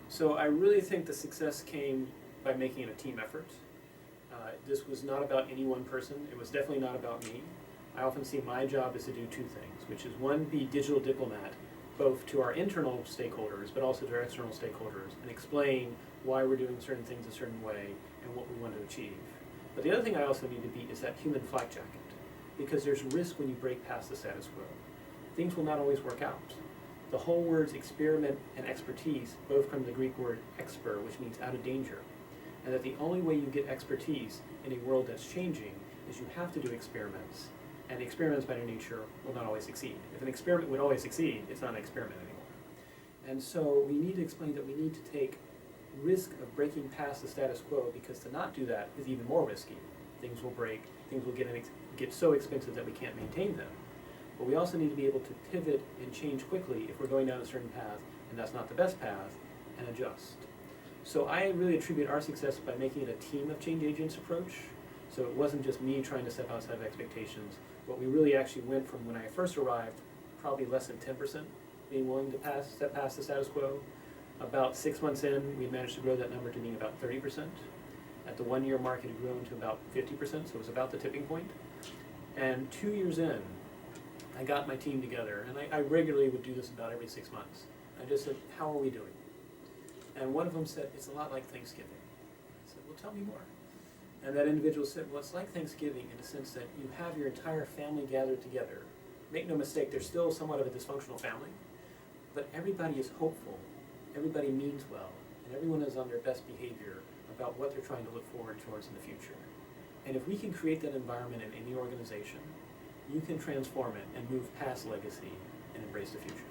So I really think the success came by making it a team effort. This was not about any one person. It was definitely not about me. I often see my job is to do two things, which is one, be digital diplomat, both to our internal stakeholders, but also to our external stakeholders, and explain why we're doing certain things a certain way and what we want to achieve. But the other thing I also need to be is that human flak jacket, because there's risk when you break past the status quo. Things will not always work out. The whole words experiment and expertise both come from the Greek word exper, which means out of danger. And that the only way you get expertise in a world that's changing is you have to do experiments. And experiments by their nature will not always succeed. If an experiment would always succeed, it's not an experiment anymore. And so we need to explain that we need to take risk of breaking past the status quo, because to not do that is even more risky. Things will break, things will get so expensive that we can't maintain them. But we also need to be able to pivot and change quickly if we're going down a certain path, and that's not the best path, and adjust. So I really attribute our success by making it a team of change agents approach. So it wasn't just me trying to step outside of expectations, but we really actually went from when I first arrived, probably less than 10% being willing to step past the status quo. About 6 months in, we managed to grow that number to being about 30%. At the 1 year mark, it had grown to about 50%, so it was about the tipping point. And 2 years in, I got my team together, and I regularly would do this about every 6 months. I just said, how are we doing? And one of them said, it's a lot like Thanksgiving. I said, well, tell me more. And that individual said, well, it's like Thanksgiving in the sense that you have your entire family gathered together. Make no mistake, they're still somewhat of a dysfunctional family, but everybody is hopeful, everybody means well, and everyone is on their best behavior about what they're trying to look forward towards in the future. And if we can create that environment in any organization, you can transform it and move past legacy and embrace the future.